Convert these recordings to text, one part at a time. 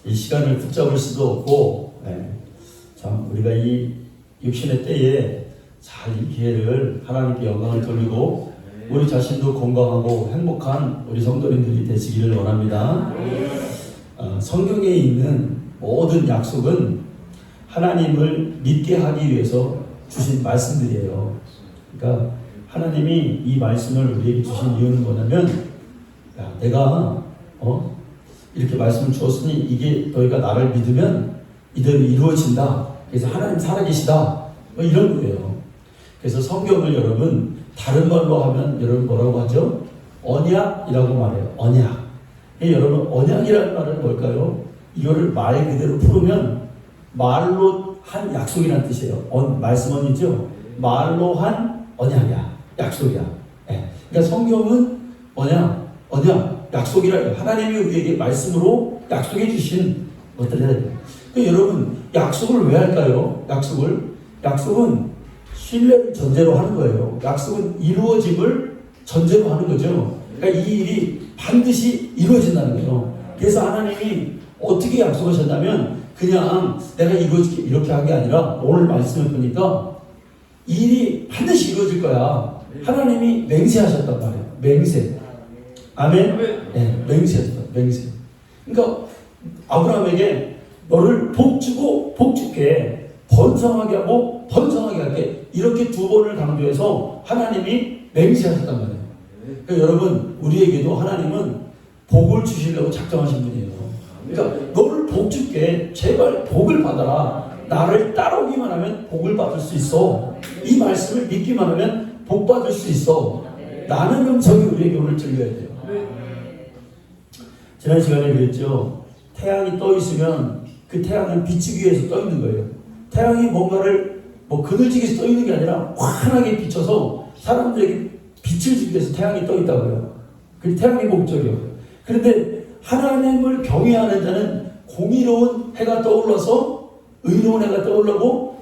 이 시간을 붙잡을 수도 없고, 참 우리가 이 육신의 때에 잘 이 기회를 하나님께 영광을 돌리고 우리 자신도 건강하고 행복한 우리 성도님들이 되시기를 원합니다. 성경에 있는 모든 약속은 하나님을 믿게 하기 위해서 주신 말씀들이에요. 그러니까 하나님이 이 말씀을 우리에게 주신 이유는 뭐냐면, 야, 내가 이렇게 말씀을 주었으니 이게 너희가 나를 믿으면 이대로 이루어진다. 그래서 하나님 살아계시다. 이런 거예요. 그래서 성경을 여러분 다른 말로 하면 여러분 뭐라고 하죠? 언약이라고 말해요. 언약. 여러분 언약이라는 말은 뭘까요? 이거를 말 그대로 풀으면 말로 한 약속이라는 뜻이에요. 말씀언이죠. 말로 한 언약이야. 약속이야. 그러니까 성경은 언약, 약속이라 하나님이 우리에게 말씀으로 약속해 주신 것들이에요. 그러니까 여러분 약속을 왜 할까요? 약속은 신뢰를 전제로 하는 거예요. 약속은 이루어짐을 전제로 하는 거죠. 그러니까 이 일이 반드시 이루어진다는 거예요. 그래서 하나님이 어떻게 약속하셨냐면 그냥 내가 이루어지게 이렇게 한 게 아니라 오늘 말씀을 보니까 이 일이 반드시 이루어질 거야. 하나님이 맹세하셨단 말이에요. 맹세. 아멘? 네, 맹세하셨다. 맹세. 그러니까 아브라함에게 너를 복주고 복주게 번성하게 하고 번성하게 할게. 이렇게 두 번을 강조해서 하나님이 맹세하셨단 말이에요. 그러니까 여러분 우리에게도 하나님은 복을 주시려고 작정하신 분이에요. 그러니까 너를 복 줄게. 제발 복을 받아라. 나를 따라오기만 하면 복을 받을 수 있어. 이 말씀을 믿기만 하면 복 받을 수 있어. 라는 음성이 우리에게 오늘 들려야 돼요. 지난 시간에 그랬죠. 태양이 떠 있으면 그 태양은 비추기 위해서 떠 있는 거예요. 태양이 뭔가를 그늘지기에서 떠 있는 게 아니라 환하게 비춰서 사람들에게 빛을 주기 위해서 태양이 떠 있다고요. 그 태양의 목적이요. 그런데 하나님을 경외하는 자는 공의로운 해가 떠올라서 의로운 해가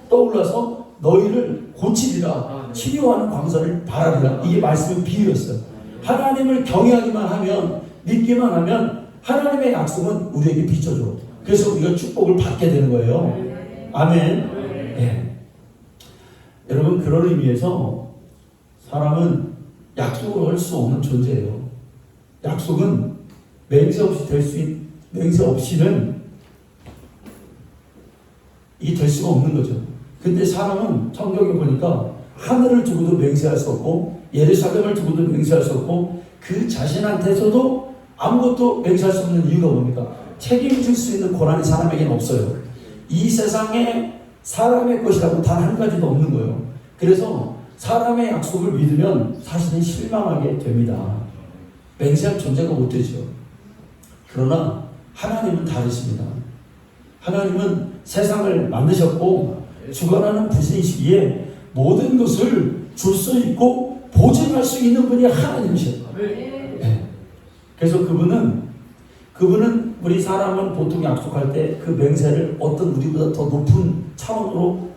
떠올라서 너희를 고치리라. 치료하는 광선을 바라리라. 이게 말씀의 비유였어요. 하나님을 경외하기만 하면 믿기만 하면 하나님의 약속은 우리에게 비춰줘. 그래서 우리가 축복을 받게 되는 거예요. 아멘. 네. 여러분 그런 의미에서 사람은 약속을 할 수 없는 존재예요. 약속은 맹세 없이는 이게 될 수가 없는 거죠. 근데 사람은 성경에 보니까 하늘을 두고도 맹세할 수 없고 예루살렘을 두고도 맹세할 수 없고 그 자신한테서도 아무것도 맹세할 수 없는 이유가 뭡니까? 책임질 수 있는 권한이 사람에게는 없어요. 이 세상에 사람의 것이라고 단 한 가지도 없는 거예요. 그래서 사람의 약속을 믿으면 사실은 실망하게 됩니다. 맹세할 존재가 못 되죠. 그러나 하나님은 다르십니다. 하나님은 세상을 만드셨고 주관하는 분이시기에 모든 것을 줄 수 있고 보증할 수 있는 분이 하나님이셔요. 네. 그래서 그분은 우리 사람은 보통 약속할 때 그 맹세를 어떤 우리보다 더 높은 차원으로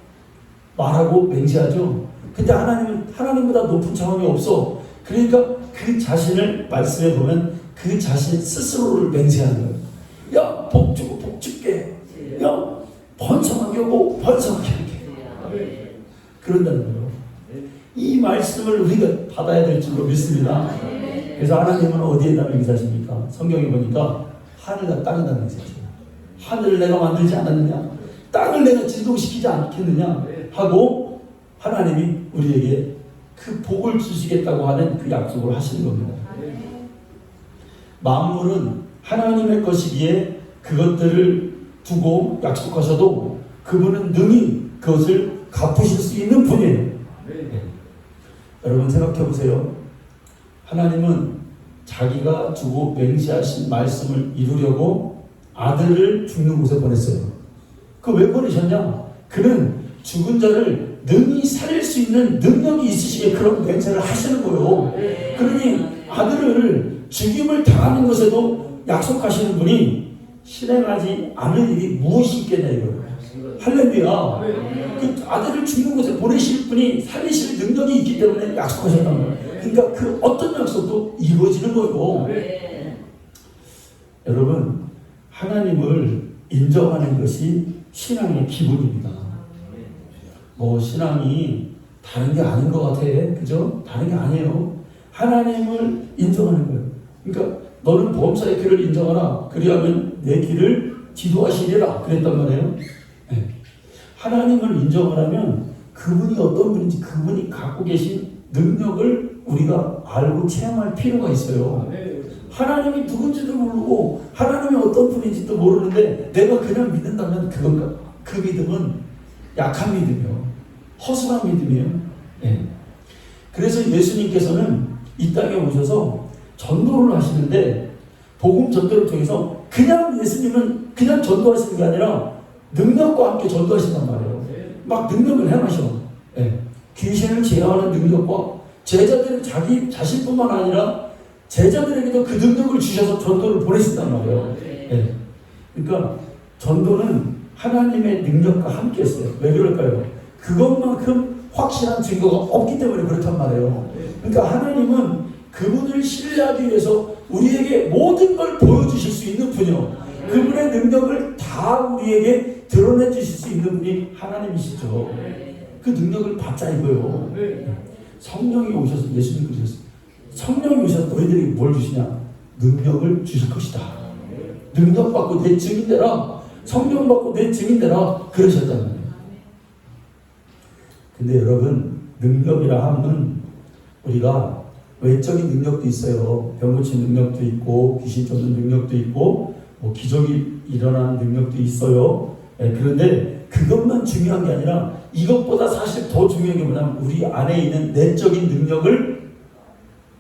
말하고 맹세하죠. 근데 하나님은 하나님보다 높은 차원이 없어. 그러니까 그 자신을 말씀해 보면 그 자신 스스로를 맹세하는 거예요. 야, 복 주고 복 줄게. 야, 번성하게 하고 번성하게 할게. 그런다는 거예요. 이 말씀을 우리가 받아야 될 줄로 믿습니다. 그래서 하나님은 어디에다 맹세하십니까? 성경에 보니까 하늘과 땅에다 맹세하십니다. 하늘을 내가 만들지 않았느냐? 땅을 내가 진동시키지 않겠느냐? 하고 하나님이 우리에게 그 복을 주시겠다고 하는 그 약속을 하시는 겁니다. 만물은 하나님의 것이기에 그것들을 두고 약속하셔도 그분은 능히 그것을 갚으실 수 있는 분이에요. 네. 여러분 생각해 보세요. 하나님은 자기가 주고 맹세하신 말씀을 이루려고 아들을 죽는 곳에 보냈어요. 그 왜 보내셨냐? 그는 죽은 자를 능히 살릴 수 있는 능력이 있으시기에 그런 맹세를 하시는 거예요. 그러니 아들을 죽임을 당하는 것에도 약속하시는 분이 실행하지 않을 일이 무엇이 있겠냐 이거예요. 할렐루야. 그 아들을 죽는 곳에 보내실 분이 살리실 능력이 있기 때문에 약속하셨단 말이에요. 그러니까 그 어떤 약속도 이루어지는 거고. 여러분 하나님을 인정하는 것이 신앙의 기본입니다. 신앙이 다른 게 아닌 것 같아. 그죠? 다른 게 아니에요. 하나님을 인정하는 거예요. 그러니까 너는 보험사의 길을 인정하라. 그리하면 내 길을 지도하시리라. 그랬단 말이에요. 네. 하나님을 인정하려면 그분이 어떤 분인지, 그분이 갖고 계신 능력을 우리가 알고 체험할 필요가 있어요. 하나님이 누군지도 모르고 하나님이 어떤 분인지도 모르는데 내가 그냥 믿는다면 그 믿음은 약한 믿음이요. 허술한 믿음이에요. 네. 그래서 예수님께서는 이 땅에 오셔서 전도를 하시는데, 복음 전도를 통해서 그냥 예수님은 그냥 전도하시는 게 아니라 능력과 함께 전도하신단 말이에요. 막 능력을 행하셔. 네. 귀신을 제어하는 능력과 제자들은 자기 자신뿐만 아니라 제자들에게도 그 능력을 주셔서 전도를 보내신단 말이에요. 네. 그러니까 전도는 하나님의 능력과 함께 했어요. 왜 그럴까요? 그것만큼 확실한 증거가 없기 때문에 그렇단 말이에요. 그러니까 하나님은 그분을 신뢰하기 위해서 우리에게 모든 걸 보여주실 수 있는 분이요. 그분의 능력을 다 우리에게 드러내 주실 수 있는 분이 하나님이시죠. 그 능력을 받자 이거요. 성령이 오셔서, 예수님 그러셨어요. 성령이 오셔서 너희들에게 뭘 주시냐? 능력을 주실 것이다. 능력 받고 내 증인되라. 성령 받고 내 증인되라. 그러셨단 말이에요. 근데 여러분, 능력이라 하면 우리가 외적인 능력도 있어요. 병 고치는 능력도 있고, 귀신 쫓는 능력도 있고, 기적이 일어나는 능력도 있어요. 그런데 그것만 중요한 게 아니라 이것보다 사실 더 중요한 게 뭐냐면 우리 안에 있는 내적인 능력을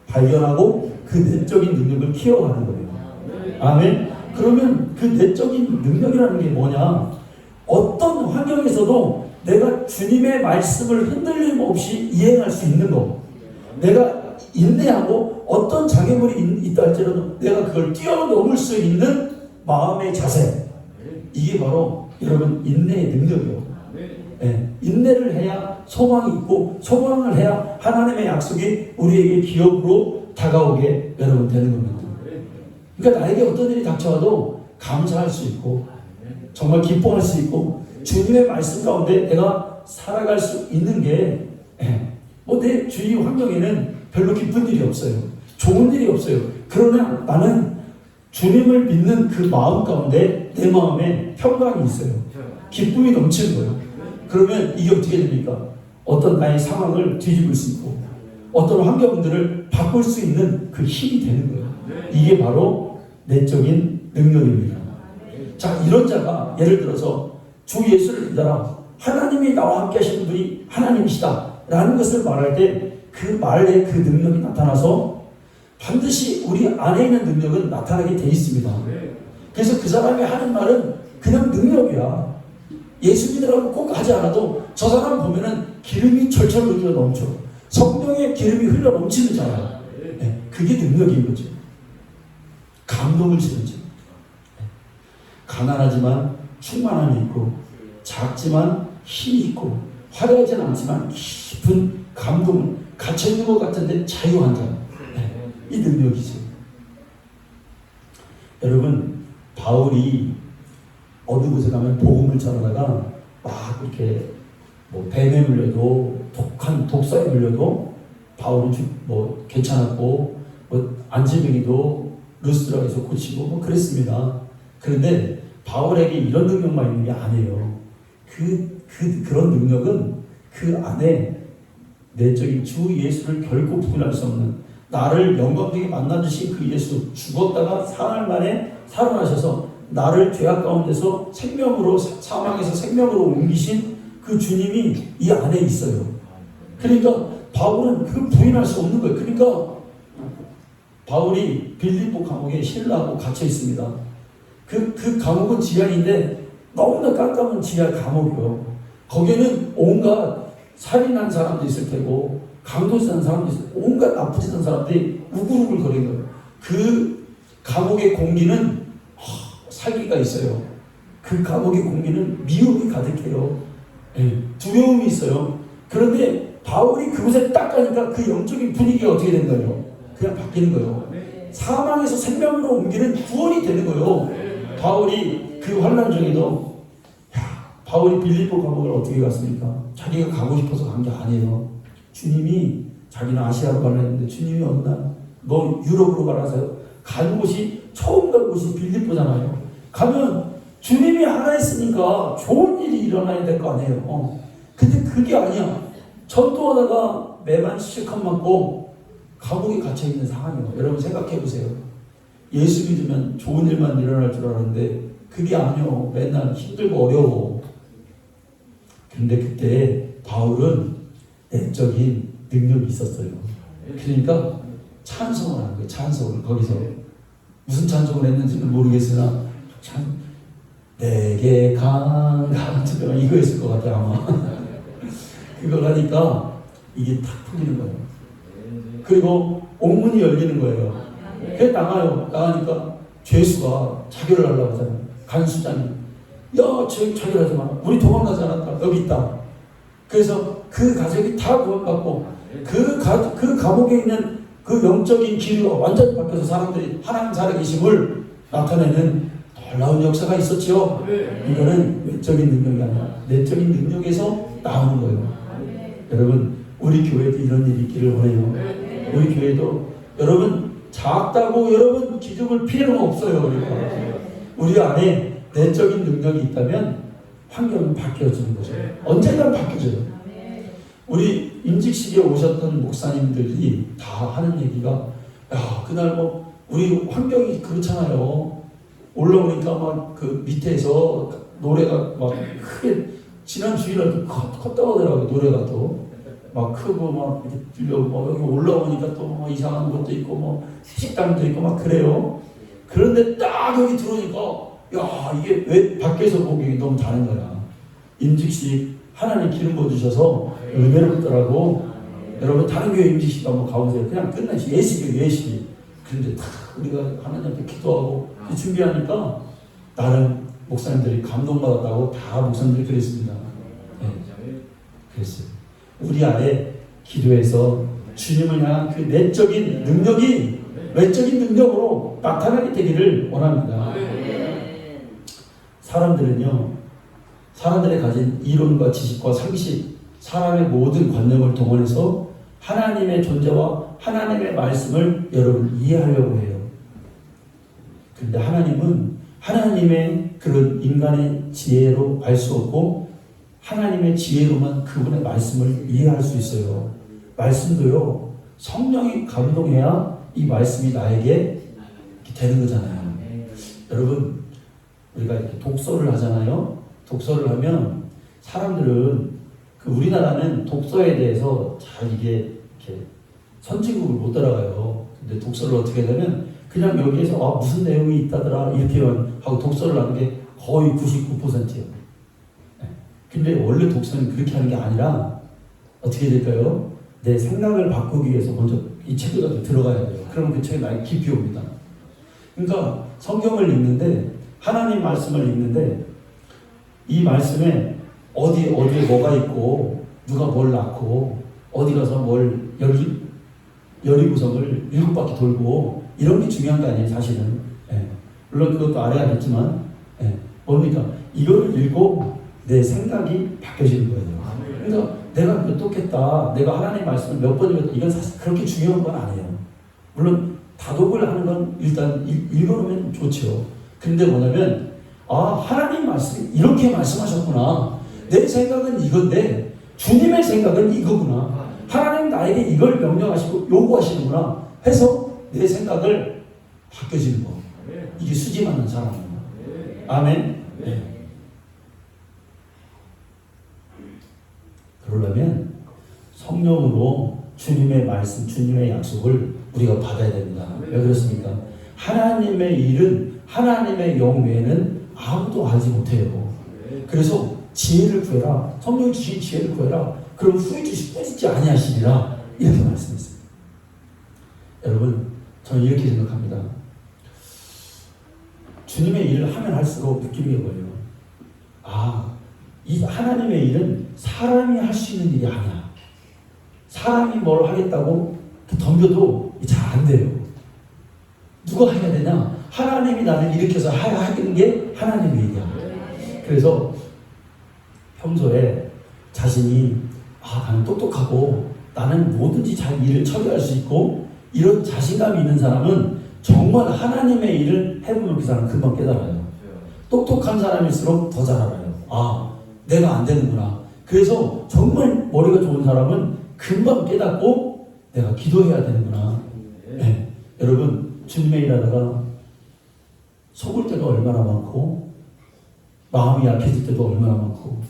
발견하고 그 내적인 능력을 키워가는 거예요. 아멘. 그러면 그 내적인 능력이라는 게 뭐냐? 어떤 환경에서도 내가 주님의 말씀을 흔들림 없이 이행할 수 있는 거. 내가 인내하고 어떤 장애물이 있다 할지라도 내가 그걸 뛰어넘을 수 있는 마음의 자세. 이게 바로 여러분 인내의 능력이에요. 네. 인내를 해야 소망이 있고, 소망을 해야 하나님의 약속이 우리에게 기업으로 다가오게 여러분 되는 겁니다. 그러니까 나에게 어떤 일이 닥쳐와도 감사할 수 있고 정말 기뻐할 수 있고 주님의 말씀 가운데 내가 살아갈 수 있는 게 내 주위 환경에는 별로 기쁜 일이 없어요. 좋은 일이 없어요. 그러나 나는 주님을 믿는 그 마음 가운데 내 마음에 평강이 있어요. 기쁨이 넘치는 거예요. 그러면 이게 어떻게 됩니까? 어떤 나의 상황을 뒤집을 수 있고 어떤 환경들을 바꿀 수 있는 그 힘이 되는 거예요. 이게 바로 내적인 능력입니다. 자, 이런 자가 예를 들어서 주 예수를 믿어라. 하나님이 나와 함께 하시는 분이 하나님이시다. 라는 것을 말할 때 그 말에 그 능력이 나타나서 반드시 우리 안에 있는 능력은 나타나게 돼 있습니다. 그래서 그 사람이 하는 말은 그냥 능력이야. 예수 믿으라고 꼭 하지 않아도 저 사람 보면은 기름이 철철 흘러 넘쳐. 성령의 기름이 흘러 넘치는 자야. 네, 그게 능력인 거죠. 감동을 주는 자. 가난하지만 충만함이 있고, 작지만 힘이 있고, 화려하지는 않지만 깊은 감동을 갇혀있는 것 같은데 자유한 자. 네, 이 능력이죠. 여러분, 바울이 어느 곳에 가면 복음을 전하다가 막 이렇게 뱀에 물려도 독한 독사에 물려도 바울은 괜찮았고 안지병이도 루스드라에서 고치고 그랬습니다. 그런데 바울에게 이런 능력만 있는 게 아니에요. 그런 능력은 그 안에 내적인 주 예수를 결코 부인할 수 없는, 나를 영광되게 만나주신 그 예수, 죽었다가 사흘 만에 살아나셔서 나를 죄악 가운데서 사망에서 생명으로 옮기신 그 주님이 이 안에 있어요. 그러니까 바울은 그걸 부인할 수 없는 거예요. 그러니까 바울이 빌립보 감옥에 신라하고 갇혀 있습니다. 그 감옥은 지하인데 너무나 깜깜한 지하 감옥이요. 거기에는 온갖 살인한 사람도 있을 테고 강도짓한 사람도 있을 테고 온갖 나쁜 짓한 사람들이 우글우글 거리는 거예요. 그 감옥의 공기는 사기가 있어요. 그 감옥의 공기는 미움이 가득해요. 두려움이 있어요. 그런데 바울이 그곳에 딱 가니까 그 영적인 분위기가 어떻게 된 거예요? 그냥 바뀌는 거예요. 사망에서 생명으로 옮기는 구원이 되는 거예요. 바울이 그 환난 중에도 바울이 빌립보 감옥을 어떻게 갔습니까? 자기가 가고 싶어서 간 게 아니에요. 주님이 자기는 아시아로 가려 했는데 주님이 어느 날 너 유럽으로 가라서요. 간 곳이 처음 간 곳이 빌립보잖아요. 가면 주님이 하나 있으니까 좋은 일이 일어나야 될 거 아니에요. 근데 그게 아니야. 전도하다가 매만 실컷 맞고 감옥에 갇혀있는 상황이에요. 여러분 생각해 보세요. 예수 믿으면 좋은 일만 일어날 줄 알았는데 그게 아니요. 맨날 힘들고 어려워. 그런데 그때 바울은 내적인 능력이 있었어요. 그러니까 찬송을 하는 거예요. 찬송을 거기서 무슨 찬송을 했는지는 모르겠으나 내게 강한 투명 이거 했을 것 같아요 아마. 그걸 하니까 이게 탁 풀리는 거예요. 그리고 옥문이 열리는 거예요. 그래 나가요. 나가니까 죄수가 자결을 하려고 하잖아요. 간수장이 야 자결하지 마. 우리 도망가지 않았다. 여기 있다. 그래서 그 가족이 다 구원받고 그 감옥에 있는 그 영적인 기류가 완전히 바뀌어서 사람들이 하나님 살아계심을 나타내는 놀라운 역사가 있었죠. 이거는 외적인 능력이 아니라 내적인 능력에서 나오는 거예요. 여러분 우리 교회도 이런 일이 있기를 원해요. 우리 교회도 여러분 작다고 여러분 기죽을 필요가 없어요. 그러니까 우리 안에 내적인 능력이 있다면 환경은 바뀌어지는 거죠. 언젠가 바뀌어져요. 우리 임직식에 오셨던 목사님들이 다 하는 얘기가 야 그날 뭐 우리 환경이 그렇잖아요. 올라오니까 막 그 밑에서 노래가 막 크게 지난 주일날도 컸다고 하더라고요. 노래가 또 막 크고 막 이렇게 들려오고 여기 올라오니까 또 뭐 이상한 것도 있고 뭐 식당도 있고 막 그래요. 그런데 딱 여기 들어오니까 야 이게 왜 밖에서 보기 너무 다른 거야. 임직식 하나님 기름 부어주셔서 은혜롭더라고. 여러분 다른 교회 임직식 한번 가보세요. 그냥 끝나시 예식이. 그런데 다 우리가 하나님한테 기도하고 준비하니까 나름 목사님들이 감동받았다고 다 목사님들이 그랬습니다. 네. 그랬어요. 우리 안에 기도해서 주님을 향한 그 내적인 능력이 외적인 능력으로 나타나게 되기를 원합니다. 사람들의 가진 이론과 지식과 상식, 사람의 모든 관념을 동원해서 하나님의 존재와 하나님의 말씀을 여러분 이해하려고 해요. 그런데 하나님은 하나님의 그런 인간의 지혜로 알 수 없고 하나님의 지혜로만 그분의 말씀을 이해할 수 있어요. 말씀도요. 성령이 감동해야 이 말씀이 나에게 되는 거잖아요. 여러분 우리가 이렇게 독서를 하잖아요. 독서를 하면 사람들은 그 우리나라는 독서에 대해서 잘 이게 이렇게 선진국을 못 따라가요. 근데 독서를 어떻게 하냐면 그냥 여기에서 무슨 내용이 있다더라 이렇게만 하고 독서를 하는 게 거의 99%예요. 근데 원래 독서는 그렇게 하는 게 아니라 어떻게 될까요? 내 생각을 바꾸기 위해서 먼저 이 책을 들어가야 돼요. 그러면 그 책이 나에게 깊이 옵니다. 그러니까 성경을 읽는데 하나님 말씀을 읽는데 이 말씀에 어디에 뭐가 있고 누가 뭘 낳고 어디 가서 뭘 열이구성을 7바퀴 돌고 이런 게 중요한 게 아니에요. 사실은. 물론 그것도 알아야겠지만 뭡니까? 이거를 읽고 내 생각이 바뀌어지는 거예요. 그러니까 내가 똑똑했다. 내가 하나님의 말씀을 몇 번 읽었다. 이건 사실 그렇게 중요한 건 아니에요. 물론 다독을 하는 건 일단 읽어놓으면 좋죠. 근데 뭐냐면 하나님 말씀이 이렇게 말씀하셨구나. 내 생각은 이건데 주님의 생각은 이거구나. 하나님 나에게 이걸 명령하시고 요구하시는구나 해서 내 생각을 바뀌어지는 거. 이게 수집하는 사람입니다. 아멘. 네. 그러려면 성령으로 주님의 말씀, 주님의 약속을 우리가 받아야 됩니다. 왜 그렇습니까? 하나님의 일은 하나님의 영 외에는 아무도 알지 못해요. 그래서 지혜를 구해라. 성령이 주신 지혜를 구해라. 그럼 후에 주시 뿌리지 아니하시리라. 이렇게 말씀했습니다. 여러분, 저는 이렇게 생각합니다. 주님의 일을 하면 할수록 느끼는 게 뭐예요? 이 하나님의 일은 사람이 할 수 있는 일이 아니야. 사람이 뭘 하겠다고 덤벼도 잘 안 돼요. 누가 해야 되냐? 하나님이 나를 일으켜서 하는 게 하나님의 일이야. 그래서 평소에 자신이 나는 똑똑하고 나는 뭐든지 잘 일을 처리할 수 있고 이런 자신감이 있는 사람은 정말 하나님의 일을 해보면 그 사람은 금방 깨달아요. 똑똑한 사람일수록 더 잘 알아요. 내가 안 되는구나. 그래서 정말 머리가 좋은 사람은 금방 깨닫고 내가 기도해야 되는구나. 네. 여러분 주님의 일하다가 속을 때가 얼마나 많고 마음이 약해질 때도 얼마나 많고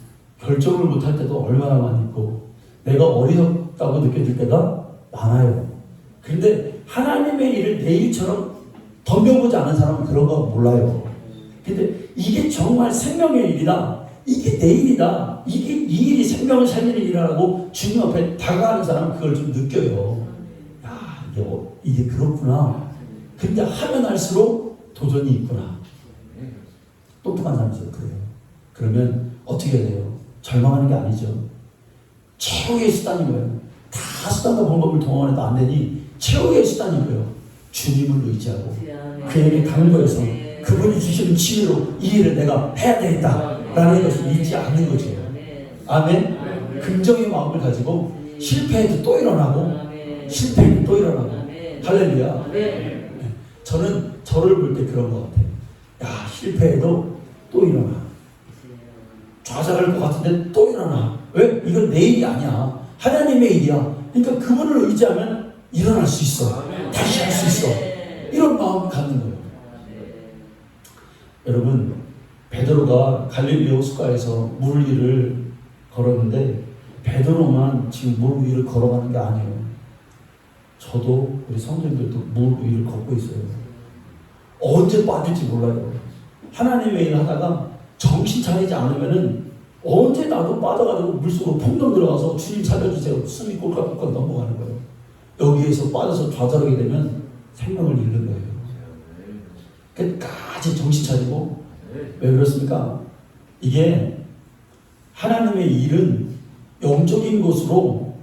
결정을 못할 때도 얼마나 많이 있고 내가 어리석다고 느껴질 때가 많아요. 그런데 하나님의 일을 내 일처럼 덤벼보지 않은 사람은 그런 거 몰라요. 근데 이게 정말 생명의 일이다. 이게 내 일이다. 이 일이 생명을 살리는 일이라고 주님 앞에 다가가는 사람은 그걸 좀 느껴요. 이게 그렇구나. 근데 하면 할수록 도전이 있구나. 똑똑한 사람이죠. 그래요. 그러면 어떻게 해야 돼요? 절망하는 게 아니죠. 최후의 수단인 거예요. 다 수단과 방법을 동원해도 안 되니 최후의 수단인 거예요. 주님을 의지하고 그에게 간구해서 그분이 주시는 치유로 이 일을 내가 해야 되겠다라는 것을 잊지 않는 거죠. 아멘. 긍정의 마음을 가지고 실패해도 또 일어나고 실패해도 또 일어나고 할렐루야. 저는 저를 볼 때 그런 것 같아요. 실패해도 또 일어나. 좌절할 것 같은데 또 일어나. 왜? 이건 내 일이 아니야. 하나님의 일이야. 그러니까 그분을 의지하면 일어날 수 있어. 다시 할 수 있어. 이런 마음을 갖는 거예요. 여러분, 베드로가 갈릴리 호숫가에서 물 위를 걸었는데 베드로만 지금 물 위를 걸어가는 게 아니에요. 저도 우리 성도님들도 물 위를 걷고 있어요. 언제 빠질지 몰라요. 하나님의 일을 하다가 정신 차리지 않으면은 언제 나도 빠져가지고 물속으로 풍덩 들어가서 주님 살려주세요. 숨이 꼴깍꼴깍 넘어가는 거예요. 여기에서 빠져서 좌절하게 되면 생명을 잃는 거예요. 끝까지 정신 차리고. 왜 그렇습니까? 이게 하나님의 일은 영적인 것으로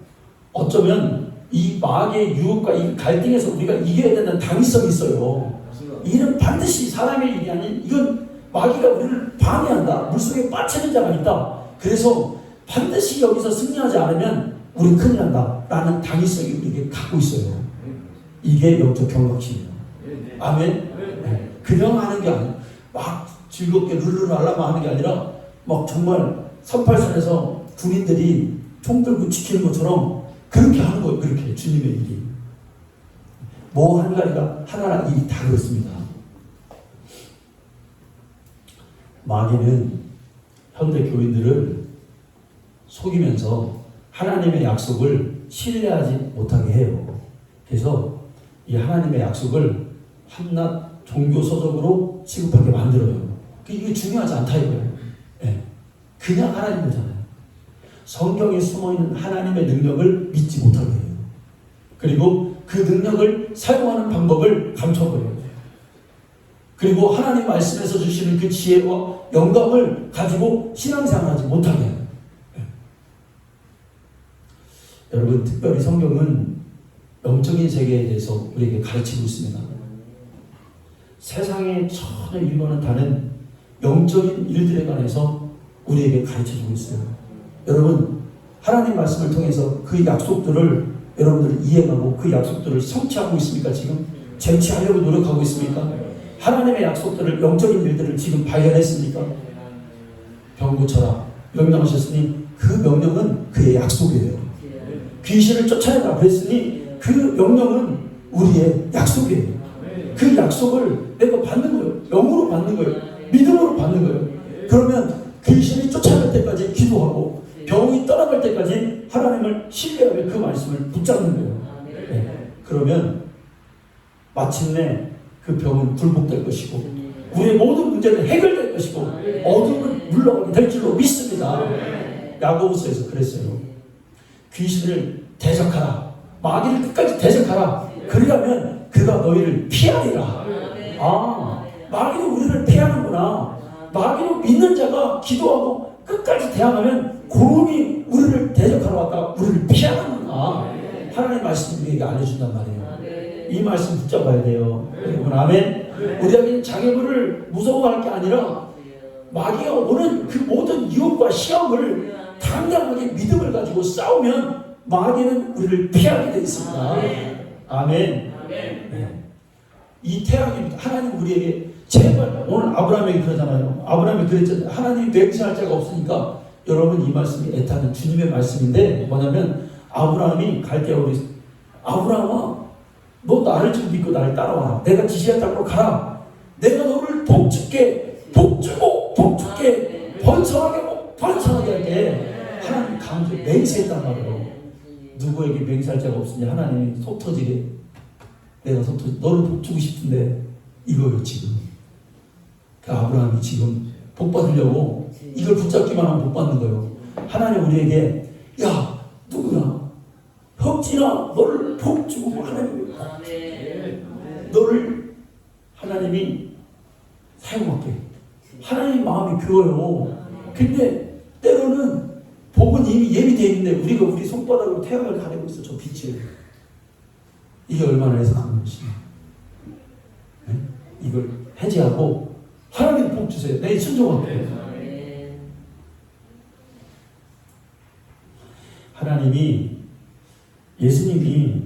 어쩌면 이 마귀의 유혹과 이 갈등에서 우리가 이겨야 되는 당위성이 있어요. 이는 반드시 사람의 일이 아닌 이건 마귀가 우리를 방해한다. 물속에 빠치는 자가 있다. 그래서 반드시 여기서 승리하지 않으면 우리 큰일 난다. 라는 당위성이 우리에게 갖고 있어요. 이게 영적 경각심이에요. 아멘. 네. 그냥 하는 게 아니에요. 막 즐겁게 룰루랄라만 하는 게 아니라 막 정말 38선에서 군인들이 총 들고 지키는 것처럼 그렇게 하는 거예요. 그렇게 주님의 일이. 뭐 한 가지가 하나하나 일이 다 그렇습니다. 마귀는 현대 교인들을 속이면서 하나님의 약속을 신뢰하지 못하게 해요. 그래서 이 하나님의 약속을 한낱 종교서적으로 취급하게 만들어요. 이게 중요하지 않다 이거예요. 네. 그냥 하나님 거잖아요. 성경에 숨어있는 하나님의 능력을 믿지 못하게 해요. 그리고 그 능력을 사용하는 방법을 감춰버려요. 그리고 하나님 말씀에서 주시는 그 지혜와 영감을 가지고 신앙생활하지 못하게 해요. 네. 여러분, 특별히 성경은 영적인 세계에 대해서 우리에게 가르치고 있습니다. 세상에 전혀 일과는 다른 영적인 일들에 관해서 우리에게 가르쳐주고 있어요. 여러분, 하나님 말씀을 통해서 그 약속들을 여러분들이 이해하고 그 약속들을 성취하고 있습니까? 지금 쟁취하려고 노력하고 있습니까? 하나님의 약속들을, 영적인 일들을 지금 발견했습니까? 병 고쳐라 명령하셨으니 그 명령은 그의 약속이에요. 귀신을 쫓아내라 그랬으니 그 명령은 우리의 약속이에요. 그 약속을 내가 받는 거예요. 영으로 받는 거예요. 믿음으로 받는 거예요. 그러면 귀신이 쫓아갈 때까지 기도하고 병이 떠나갈 때까지 하나님을 신뢰하며 그 말씀을 붙잡는 거예요. 네. 그러면 마침내 그 병은 굴복될 것이고 우리의 모든 문제는 해결될 것이고 어둠은 물러가게 될 줄로 믿습니다. 야고보서에서 그랬어요. 귀신을 대적하라. 마귀를 끝까지 대적하라. 그러려면 그가 너희를 피하리라. 마귀는 우리를 피하는구나. 마귀는 믿는 자가 기도하고 끝까지 대항하면 고음이 우리를 대적하러 왔다가 우리를 피하는구나. 하나님의 말씀이 우리에게 알려준단 말이에요. 이 말씀 붙잡아야 돼요. 여러분, 아멘. 우리에게는 장애물을 무서워할 게 아니라 마귀가 오는 그 모든 유혹과 시험을 당당하게 믿음을 가지고 싸우면 마귀는 우리를 피하게 되어 있습니다. 아멘. 네. 이 태양입니다. 하나님 우리에게 제발, 오늘 아브라함이 그러잖아요. 아브라함이 그랬잖아요. 하나님이 맹세할 자가 없으니까. 여러분, 이 말씀이 애타는 주님의 말씀인데 뭐냐면, 아브라함이 갈대아 우리 아브라함아, 너 나를 좀 믿고 나를 따라와. 내가 지시할 땅으로 가라. 내가 너를 복주게, 복주고 복주게, 번성하게 번성하게 할게. 하나님 강조해 맹세했단 말이에요. 누구에게 맹세할 자가 없으니 하나님이 속 터지게, 내가 속 터지, 너를 복주고 싶은데 이거요 지금. 그 아브라함이 지금 복 받으려고 이걸 붙잡기만 하면 복 받는 거예요. 하나님 우리에게, 야 누구야, 혁진아, 너를 복주고 하나님이 너를 하나님이 사용할게. 하나님 마음이 그거예요. 근데 때로는 복은 이미 예비되어 있는데 우리가 우리 손바닥으로 태양을 가리고 있어. 저 빛을. 이게 얼마나 해석한 것이냐. 네? 이걸 해제하고 하나님 복 주세요. 내 순종할게. 하나님이, 예수님이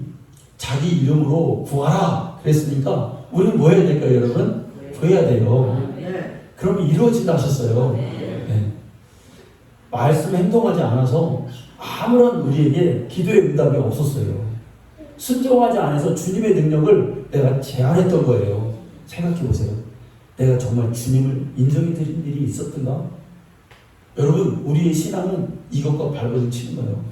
자기 이름으로 구하라 그랬으니까 우리는 뭐 해야 될까요, 여러분? 구해야 돼요. 그러면 이루어진다 하셨어요. 네. 말씀 행동하지 않아서 아무런 우리에게 기도의 응답이 없었어요. 순종하지 않아서 주님의 능력을 내가 제한했던 거예요. 생각해 보세요. 내가 정말 주님을 인정해 드린 일이 있었던가? 여러분, 우리의 신앙은 이것과 발버둥 치는 거예요.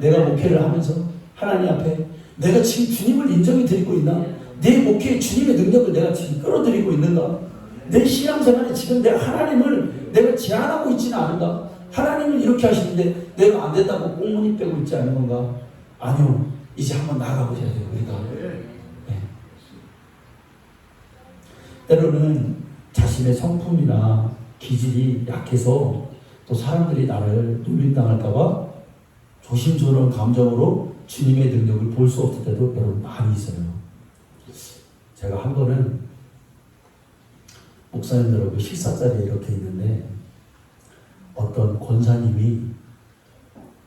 내가 목회를 하면서 하나님 앞에 내가 지금 주님을 인정해 드리고 있나? 내 목회에 주님의 능력을 내가 지금 끌어들이고 있는가? 내 신앙생활에 지금 내가 하나님을 내가 제한하고 있지는 않은가? 하나님은 이렇게 하시는데 내가 안 됐다고 꽁무니 빼고 있지 않은 건가? 아니요. 이제 한번 나가보셔야 돼요, 우리가. 네. 때로는 자신의 성품이나 기질이 약해서 또 사람들이 나를 놀림당할까봐 조심스러운 감정으로 주님의 능력을 볼 수 없을 때도 여러분 많이 있어요. 제가 한 번은 목사님들하고 식사 자리에 이렇게 있는데 어떤 권사님이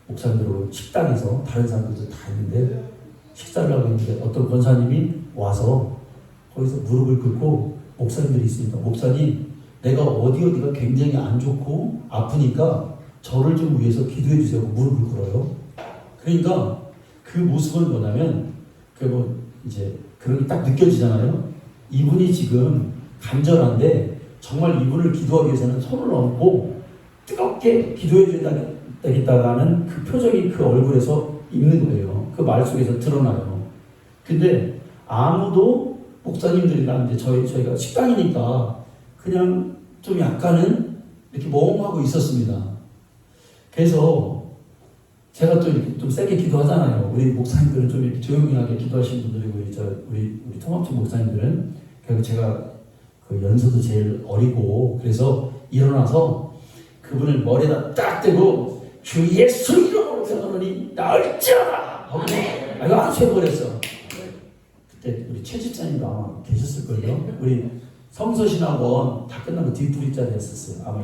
목사님들하고 식당에서 다른 사람들도 다 있는데 식사를 하고 있는데 어떤 권사님이 와서 거기서 무릎을 꿇고, 목사님들이 있으니까, 목사님 내가 어디가 굉장히 안 좋고 아프니까 저를 좀 위해서 기도해 주세요 하고 무릎을 꿇어요. 그러니까 그 모습은 뭐냐면 뭐 이제 그런 게 딱 느껴지잖아요. 이분이 지금 간절한데 정말 이분을 기도하기 위해서는 손을 얹고 뜨겁게 기도해 줘야 되겠다라는 그 표정이 그 얼굴에서 있는 거예요. 그 말 속에서 드러나요. 근데 아무도, 목사님들이랑 이제 저희가 식당이니까 그냥 좀 약간은 이렇게 멍하고 있었습니다. 그래서 제가 또 이렇게 좀 세게 기도하잖아요. 우리 목사님들은 좀 이렇게 조용히 하게 기도하시는 분들이고, 우리 통합팀 목사님들은. 그리고 제가 그 연소도 제일 어리고, 그래서 일어나서 그분을 머리에다 딱 대고 주 예수 이름으로 생각하니 나을지어다 하고 이거 아주 해버렸어. 그때 우리 최 집사님도 아마 계셨을걸요. 우리 성서신학원 다 끝나고 뒷부리 자리였었어요. 아마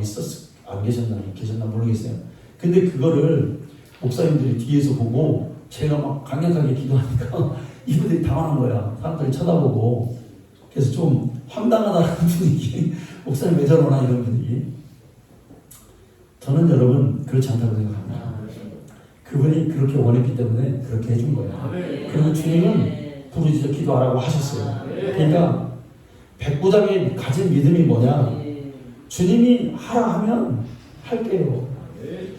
안 계셨나 모르겠어요. 근데 그거를 목사님들이 뒤에서 보고 제가 막 강력하게 기도하니까 이분들이 당황한 거야. 사람들이 쳐다보고. 그래서 좀 황당하다는 분위기. 목사님 왜 저러나 이런 분위기. 저는 여러분 그렇지 않다고 생각합니다. 그분이 그렇게 원했기 때문에 그렇게 해준 거예요. 그리고 주님은 부르짖어 기도하라고 하셨어요. 그러니까 백부장이 가진 믿음이 뭐냐? 주님이 하라 하면 할게요.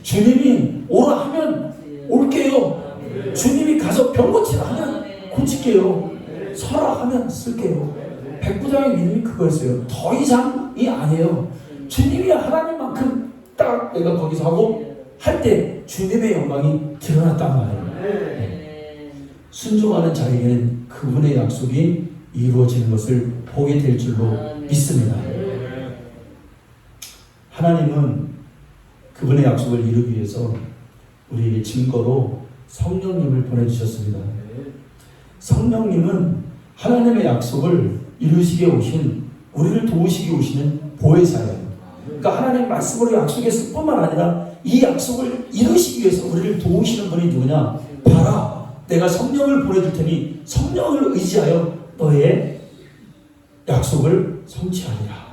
주님이 오라 하면 올게요. 주님이 가서 병 고치라 하면 고칠게요. 서라 하면 쓸게요. 백부장의 믿음이 그거였어요. 더 이상이 아니에요. 주님이 하나님만큼 딱 내가 거기서 하고 할 때 주님의 영광이 드러났단 말이에요. 네. 순종하는 자에게는 그분의 약속이 이루어지는 것을 보게 될 줄로 믿습니다. 하나님은 그분의 약속을 이루기 위해서 우리에게 증거로 성령님을 보내주셨습니다. 성령님은 하나님의 약속을 이루시게 오신, 우리를 도우시게 오시는 보혜사예요. 그러니까 하나님 말씀으로 약속했을 뿐만 아니라 이 약속을 이루시기 위해서 우리를 도우시는 분이 누구냐? 봐라, 내가 성령을 보내줄 테니 성령을 의지하여 너의 약속을 성취하리라.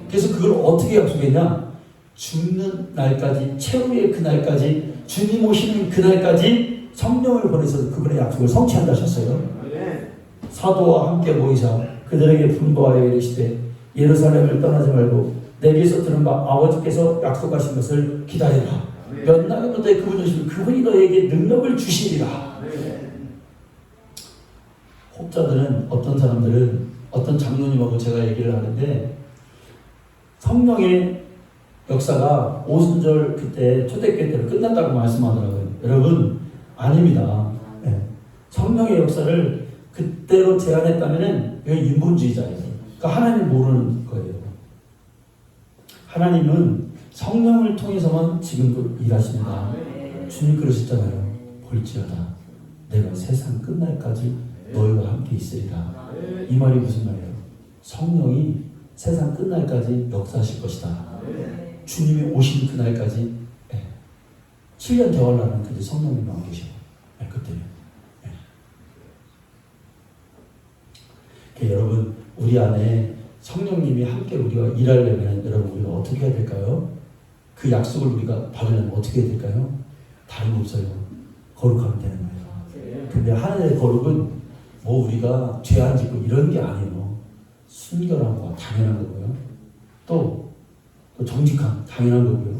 그래서 그걸 어떻게 약속했냐? 죽는 날까지, 최후의 그날까지, 주님 오시는 그날까지 성령을 보내서 그분의 약속을 성취한다 하셨어요. 사도와 함께 모이사 그들에게 분부하여 이르시되 예루살렘을 떠나지 말고 내게서 들은 바 아버지께서 약속하신 것을 기다리라. 몇 날은 너의 그분이 오시면 그분이 너에게 능력을 주시리라. 혹자들은, 어떤 사람들은, 어떤 장로님하고 제가 얘기를 하는데 성령의 역사가 오순절 그때 초대교회 때로 끝났다고 말씀하더라고요. 여러분, 아닙니다. 네. 성령의 역사를 그때로 제한했다면 이건 인본주의자예요. 그러니까 하나님 모르는 거예요. 하나님은 성령을 통해서만 지금도 일하십니다. 주님 그러셨잖아요. 볼지어다 내가 세상 끝날까지 너희와 함께 있으리라. 이 말이 무슨 말이에요? 성령이 세상 끝날까지 역사하실 것이다. 주님이 오신 그날까지 7년 대활라는 그때 성령님 나와 계셔. 그때는. 여러분, 우리 안에 성령님이 함께 우리와 일하려면 여러분 우리가 어떻게 해야 될까요? 그 약속을 우리가 받으려면 어떻게 해야 될까요? 다른 거 없어요. 거룩하면 되는 거예요. 근데 하나님의 거룩은 뭐 우리가 죄 안 짓고 이런 게 아니에요. 순결한 거 당연한 거고요. 또 정직함 당연한 거고요.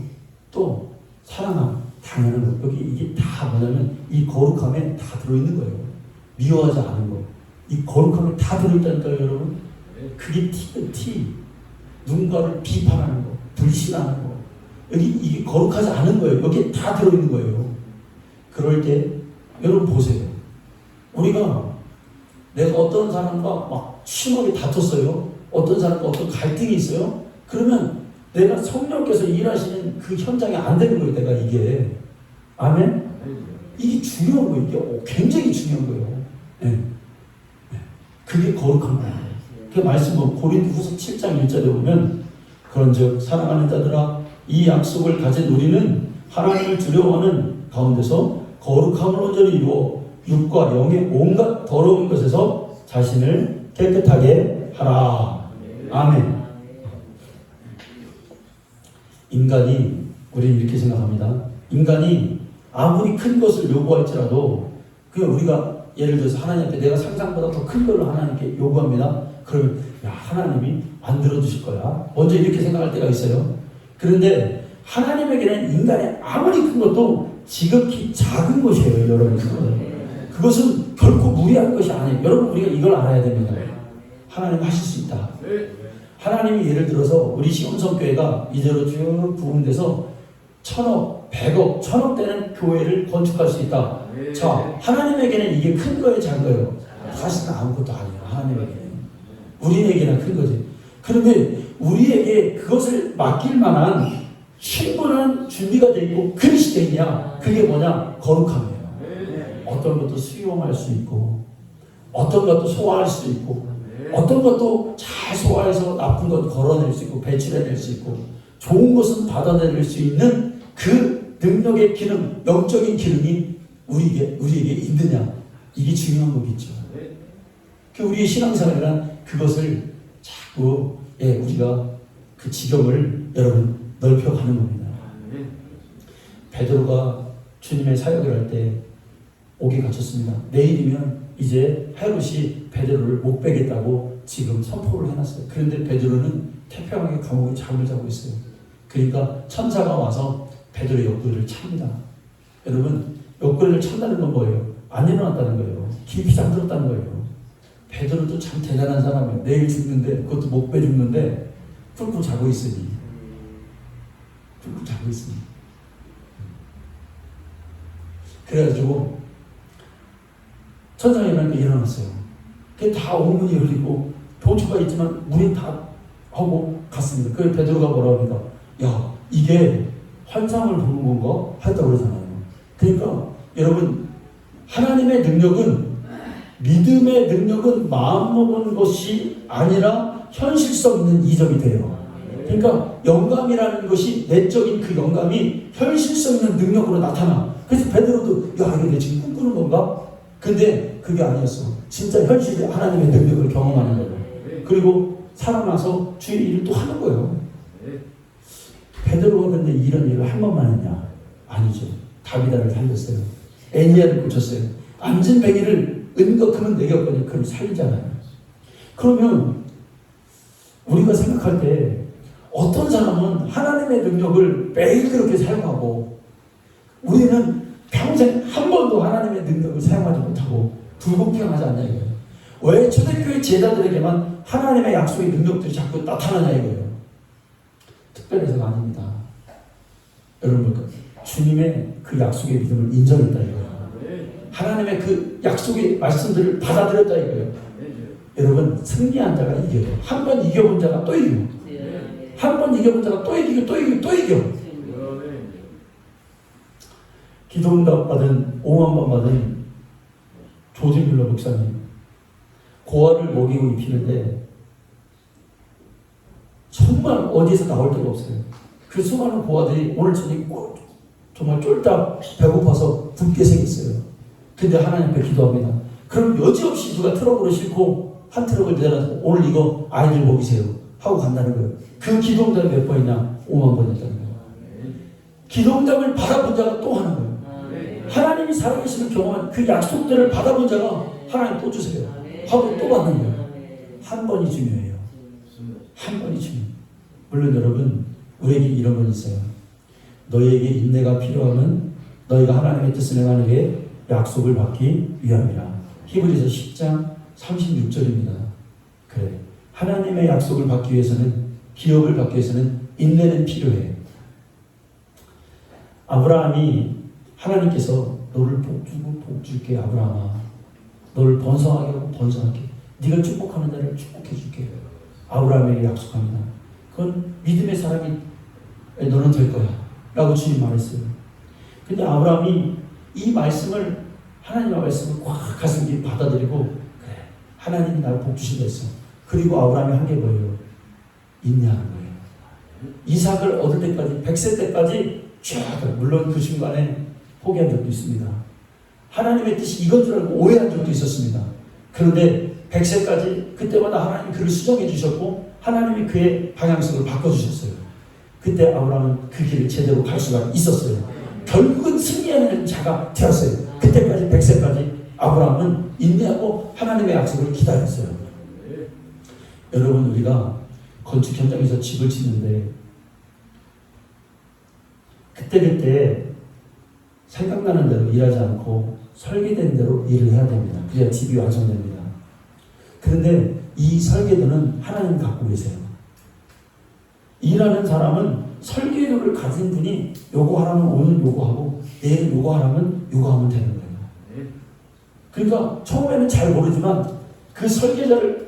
또 사랑함 당연한 거. 여기 이게 다 뭐냐면 이 거룩함에 다 들어있는 거예요. 미워하지 않은 거. 이 거룩함에 다 들어있다니까요, 여러분. 그게 티. 누군가를 비판하는 거, 불신하는 거. 여기 이게 거룩하지 않은 거예요. 여기에 다 들어있는 거예요. 그럴 때 여러분 보세요. 우리가 내가 어떤 사람과 막 심하게 다퉜어요. 어떤 사람과 어떤 갈등이 있어요. 그러면 내가 성령께서 일하시는 그 현장이 안 되는 거예요. 내가 이게. 아멘? 이게 중요한 거예요. 이게 굉장히 중요한 거예요. 네. 그게 거룩한 거예요. 그 말씀은 고린도후서 7장 1절에 보면 그런즉 사랑하는 자들아 이 약속을 가진 우리는 하나님을 두려워하는 가운데서 거룩함을 온전히 이루어 육과 영의 온갖 더러운 것에서 자신을 깨끗하게 하라. 아멘. 인간이, 우리는 이렇게 생각합니다. 인간이 아무리 큰 것을 요구할지라도 그냥 우리가 예를 들어서 하나님 앞에 내가 상상보다 더 큰 걸로 하나님께 요구합니다. 그러면 야, 하나님이 안 들어주실 거야. 먼저 이렇게 생각할 때가 있어요. 그런데 하나님에게는 인간의 아무리 큰 것도 지극히 작은 것이에요. 여러분, 그것은 결코 무리한 것이 아니에요. 여러분, 우리가 이걸 알아야 됩니다. 하나님 하실 수 있다. 하나님이 예를 들어서 우리 시온성교회가 이대로 쭉 부흥돼서 1000억, 100억, 1000억 되는 교회를 건축할 수 있다. 자, 하나님에게는 이게 큰 거예요, 작은 거예요? 사실은 아무것도 아니에요. 하나님에게는. 우리에게는 큰 거지. 그런데 우리에게 그것을 맡길 만한 충분한 준비가 되어 있고 그릇이 되어 있냐? 그게 뭐냐? 거룩함이에요. 어떤 것도 수용할 수 있고 어떤 것도 소화할 수 있고 어떤 것도 잘 소화해서 나쁜 것 걸어낼 수 있고 배출해낼 수 있고 좋은 것은 받아낼 수 있는 그 능력의 기능, 영적인 기능이 우리에게 있느냐? 이게 중요한 거겠죠. 우리의 신앙생활이란 그것을 자꾸 우리가 그 지경을 여러분 넓혀가는 겁니다. 베드로가 주님의 사역을 할 때 옥에 갇혔습니다. 내일이면 이제 헤롯이 베드로를 못 빼겠다고 지금 선포를 해놨어요. 그런데 베드로는 태평하게 감옥에 잠을 자고 있어요. 그러니까 천사가 와서 베드로의 옆구리를 찹니다. 여러분, 옆구리를 찬다는 건 뭐예요? 안 일어났다는 거예요. 깊이 잠들었다는 거예요. 베드로도 참 대단한 사람이에요. 내일 죽는데, 그것도 못 빼 죽는데 뚫고 자고 있으니. 그래가지고 천사가 일어났어요. 그게 다 옥문이 열리고 도주가 있지만 문이 다 하고 갔습니다. 그래서 베드로가 뭐라고 합니까? 야, 이게 환상을 보는 건가? 했다고 그러잖아요. 그러니까 여러분, 하나님의 능력은 믿음의 능력은 마음먹은 것이 아니라 현실성 있는 이적이 돼요. 그러니까 영감이라는 것이 내적인 그 영감이 현실성 있는 능력으로 나타나. 그래서 베드로도 야 이거 내 지금 꿈꾸는 건가? 근데 그게 아니었어. 진짜 현실에 하나님의 능력을 경험하는 거예요. 그리고 살아나서 주의 일을 또 하는 거예요. 베드로가 근데 이런 일을 한 번만 했냐? 아니죠. 다비다를 살렸어요. 애니야를 고쳤어요. 안진뱅이를 은거크는 내겼거든요. 그럼 살리잖아요. 그러면 우리가 생각할 때 어떤 사람은 하나님의 능력을 매일 그렇게 사용하고 우리는 평생 한 번도 하나님의 능력을 사용하지 못하고 불공평하지 않냐 이거예요. 왜 초대교회 제자들에게만 하나님의 약속의 능력들이 자꾸 나타나냐 이거예요. 특별해서가 아닙니다. 여러분 주님의 그 약속의 믿음을 인정했다 이거예요. 하나님의 그 약속의 말씀들을 받아들였다 이거예요. 여러분 승리한 자가 이겨요. 한 번 이겨본 자가 또 이겨. 한 번 이겨본 자가 또 이기고 또 이기고 또 이겨. 기도응답 받은 5만 번 받은 조지 뮬러 목사님 고아를 먹이고 입히는데 정말 어디에서 나올 데가 없어요. 그 수많은 고아들이 오늘 저녁에 정말 쫄딱 배고파서 굶게 생겼어요. 근데 하나님 앞에 기도합니다. 그럼 여지없이 누가 트럭으로 싣고 한 트럭을 내려서 오늘 이거 아이들 먹이세요 하고 간다는 거예요. 그 기도응답이 몇 번이냐? 5만 번이었다는 거예요. 기도응답을 받아본 자가 또 하는 거예요. 하나님이 살아계심을 경험한 그 약속들을 받아본 자가 하나님 또 주세요 하고 또 받는 거예요. 한 번이 중요해요. 한 번이 중요해요. 물론 여러분 우리에게 이런 건 있어요. 너희에게 인내가 필요하면 너희가 하나님의 뜻을 행하는 게 약속을 받기 위함이라. 히브리서 10장 36절입니다. 그래. 하나님의 약속을 받기 위해서는 기업을 받기 위해서는 인내는 필요해. 아브라함이 하나님께서 너를 복주고 복줄게 아브라함아. 너를 번성하게 하고 번성하게. 네가 축복하는 자를 축복해 줄게. 아브라함에게 약속합니다. 그건 믿음의 사람이 너는 될 거야 라고 주님 말했어요. 근데 아브라함이 이 말씀을 하나님의 말씀을 꽉 가슴 깊이 받아들이고 그래 하나님이 나를 복주신다 했어. 그리고 아브라함이 한 게 뭐예요? 인내하는 거예요. 이삭을 얻을 때까지 100세 때까지 쫙 물론 그 중간에 포기한 적도 있습니다. 하나님의 뜻이 이건 줄 알고 오해한 적도 있었습니다. 그런데 100세까지 그때마다 하나님 그를 수정해 주셨고 하나님이 그의 방향성을 바꿔주셨어요. 그때 아브라함은 그 길을 제대로 갈 수가 있었어요. 결국은 승리하는 자가 되었어요. 그때까지 100세까지 아브라함은 인내하고 하나님의 약속을 기다렸어요. 여러분 우리가 건축 현장에서 집을 짓는데 그때그때 생각나는 대로 일하지 않고 설계된 대로 일을 해야 됩니다. 그래야 집이 완성됩니다. 그런데 이 설계도는 하나님 갖고 계세요. 일하는 사람은 설계도를 가진 분이 요거 하라면 오늘 요거 하고 내일 요거 하라면 요거 하면 되는 거예요. 그러니까 처음에는 잘 모르지만 그 설계도를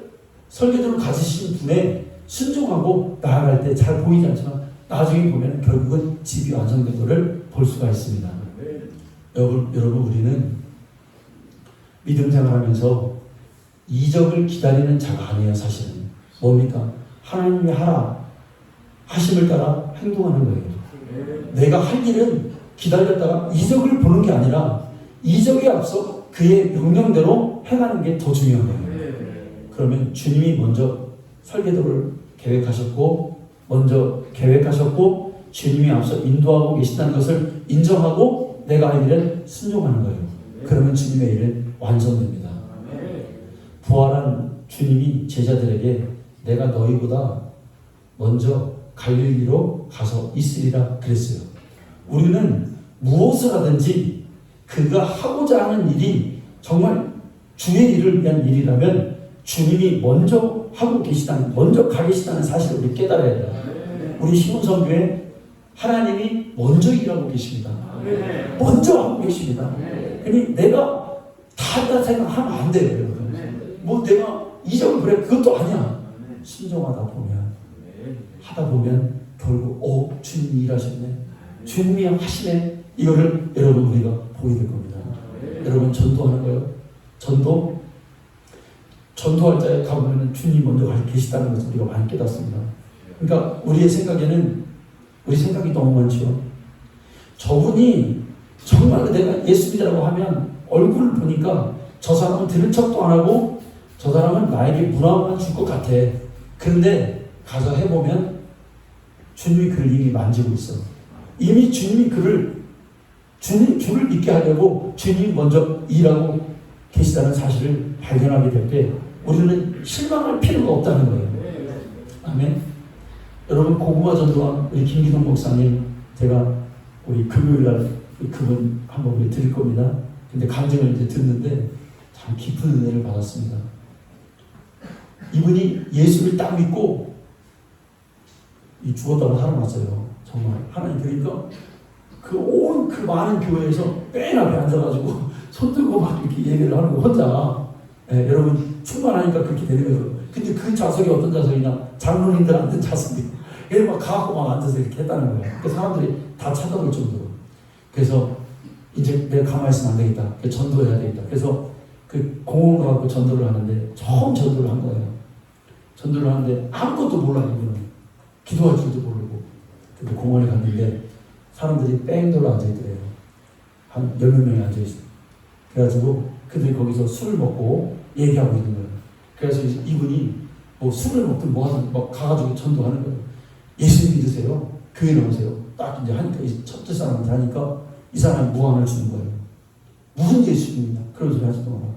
가지신 분의 순종하고 나아갈 때 잘 보이지 않지만 나중에 보면 결국은 집이 완성된 것을 볼 수가 있습니다. 여러분 우리는 믿음 생활하면서 이적을 기다리는 자가 아니에요. 사실은 뭡니까? 하나님이 하라 하심을 따라 행동하는 거예요. 내가 할 일은 기다렸다가 이적을 보는 게 아니라 이적에 앞서 그의 명령대로 행하는 게 더 중요한 거예요. 그러면 주님이 먼저 설계도를 계획하셨고 주님이 앞서 인도하고 계신다는 것을 인정하고 내가 할 일은 순종하는 거예요. 그러면 주님의 일은 완성됩니다. 부활한 주님이 제자들에게 내가 너희보다 먼저 갈릴리로 가서 있으리라 그랬어요. 우리는 무엇을 하든지 그가 하고자 하는 일이 정말 주의 일을 위한 일이라면 주님이 먼저 하고 계시다는, 먼저 가 계시다는 사실을 우리 깨달아야 돼요. 우리 시몬선교회 하나님이 먼저 일하고 계십니다. 먼저 하고 계십니다. 그러니 내가 다 한다 생각하면 안 돼요. 여러분. 뭐 내가 이적을 그래 그것도 아니야. 순종하다 보면 하다 보면 결국 주님이 일하셨네. 주님이 하시네. 이거를 여러분 우리가 보게 될 겁니다. 여러분 전도하는 거예요. 전도 전도할 자에 가보면 주님 먼저 계시다는 것을 우리가 많이 깨닫습니다. 그러니까 우리의 생각에는 우리 생각이 너무 많죠. 저분이 정말 내가 예수 믿으라고 하면 얼굴을 보니까 저 사람은 들은 척도 안 하고 저 사람은 나에게 문화만 줄 것 같아. 그런데 가서 해보면 주님이 그를 이미 만지고 있어. 이미 주님이 주를 믿게 하려고 주님이 먼저 일하고 계시다는 사실을 발견하게 될 때 우리는 실망할 필요가 없다는 거예요. 아멘. 여러분, 고구마 전도한 우리 김기동 목사님, 제가 우리 금요일날 그분 한번 우리 드릴 겁니다. 근데 간증을 이제 듣는데 참 깊은 은혜를 받았습니다. 이분이 예수를 딱 믿고 죽었다고 살아났어요. 정말 하나님. 그러니까 그 많은 교회에서 맨 앞에 앉아가지고 손 들고 막 이렇게 얘기를 하는 거 혼자. 여러분 충만하니까 그렇게 되는 거죠. 근데 그 좌석이 어떤 좌석이냐? 장로님들 앉은 좌석이. 얘를 막 가갖고 막 앉아서 이렇게 했다는 거예요. 그 사람들이 다 쳐다볼 정도로. 그래서 이제 내가 가만히 있으면 안 되겠다. 전도해야 되겠다. 그래서 그 공원 가갖고 전도를 하는데 처음 전도를 한 거예요. 전도를 하는데 아무것도 몰라요. 이분은. 기도할 줄도 모르고. 근데 공원에 갔는데 사람들이 뺑 돌아 앉아있더래요. 한 10몇 명이 앉아있어요. 그래가지고 그들이 거기서 술을 먹고 얘기하고 있는 거예요. 그래서 이분이 뭐 술을 먹든 뭐 하든 막 가가지고 전도하는 거예요. 예수님 믿으세요? 교회 나오세요. 딱 이제 하니까 이 첫째 사람한테 하니까 이 사람이 무안을 주는 거예요. 무슨 예수님이냐? 그런 소리 하시는 거야.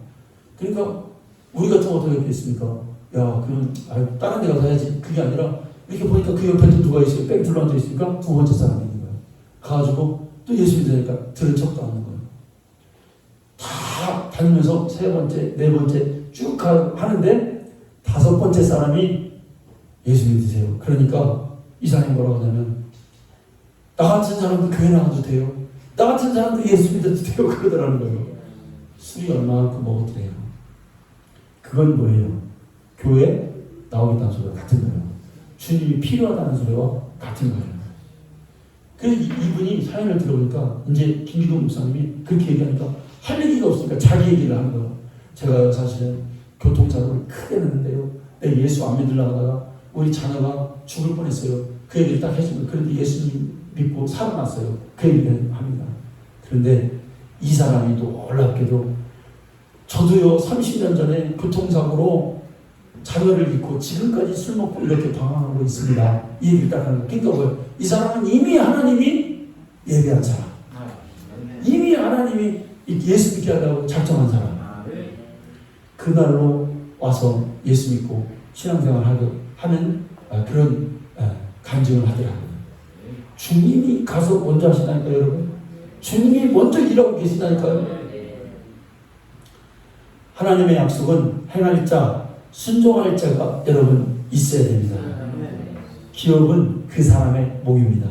그러니까 우리 같으면 어떻게 했겠습니까? 야, 그럼 다른 데 가서 해야지. 그게 아니라 이렇게 보니까 그 옆에 또 누가 있어요? 뺑 둘러 앉아 있으니까 두 번째 사람이 있는 거예요. 가가지고 또 예수 믿으니까 들은 척도 하는 거예요. 다 다니면서 세 번째, 네 번째 쭉 하는데 다섯 번째 사람이 예수 믿으세요. 그러니까 이 사람이 뭐라고 하냐면 나 같은 사람도 교회 나가도 돼요. 나 같은 사람도 예수 믿어도 돼요. 그러더라는 거예요. 술이 얼마만큼 먹었더래요. 그건 뭐예요? 교회 나오겠다는 소리와 같은 거예요. 주님이 필요하다는 소리와 같은 거예요. 그래서 이분이 사연을 들어보니까 이제 김기동 목사님이 그렇게 얘기하니까 할 얘기가 없으니까 자기 얘기를 하는 거예요. 제가 사실은 교통사고를 크게 냈는데요. 내가 예수 안 믿으려고 하다가 우리 자녀가 죽을 뻔했어요. 그 얘기를 딱 해주면 그런데 예수님 믿고 살아났어요. 그 얘기를 합니다. 그런데 이 사람이 또 놀랍게도 저도요 30년 전에 교통사고로 자녀를 잃고 지금까지 술 먹고 이렇게 방황하고 있습니다. 이 얘기를 딱 하는 거예요. 그러니까 뭐예요? 이 사람은 이미 하나님이 예배한 사람. 이미 하나님이 예수 믿게 하려고 작정한 사람. 그날로 와서 예수 믿고 신앙생활 하는 그런 간증을 하더라고요. 주님이 가서 먼저 하시다니까요, 여러분. 주님이 먼저 일하고 계시다니까요. 하나님의 약속은 행할 자, 순종할 자가 여러분 있어야 됩니다. 기업은 그 사람의 목입니다.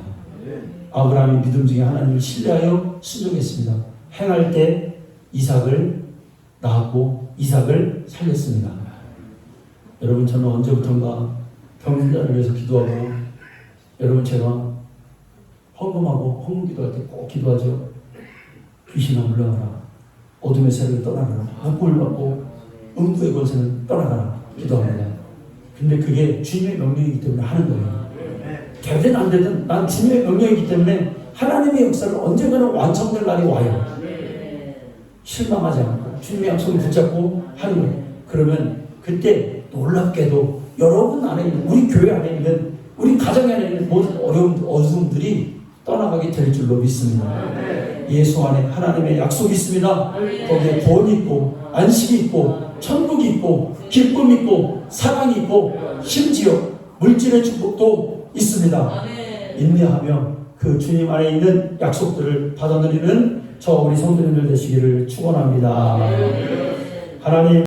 아브라함이 믿음 중에 하나님을 신뢰하여 순종했습니다. 행할 때 이삭을 낳았고 이삭을 살렸습니다. 여러분, 저는 언제부턴가 병자를 위해서 기도하고, 여러분 제가 헌금하고 헌금 기도할 때 꼭 기도하죠. 귀신아 물러가라. 어둠의 세력을 떠나가라. 복을 받고 음부의 권세는 떠나가라. 기도합니다. 근데 그게 주님의 명령이기 때문에 하는 거예요. 되든 안 되든 난 주님의 명령이기 때문에 하나님의 역사를 언젠가는 완성될 날이 와요. 실망하지 않고 주님의 약속을 붙잡고 하는 거예요. 그러면 그때 놀랍게도 여러분 안에 있는, 우리 교회 안에 있는, 우리 가정 안에 있는 모든 어둠들이 떠나가게 될 줄로 믿습니다. 예수 안에 하나님의 약속이 있습니다. 거기에 구원이 있고 안식이 있고 천국이 있고 기쁨이 있고 사랑이 있고 심지어 물질의 축복도 있습니다. 인내하며 그 주님 안에 있는 약속들을 받아들이는 저 우리 성도님들 되시기를 축원합니다. 하나님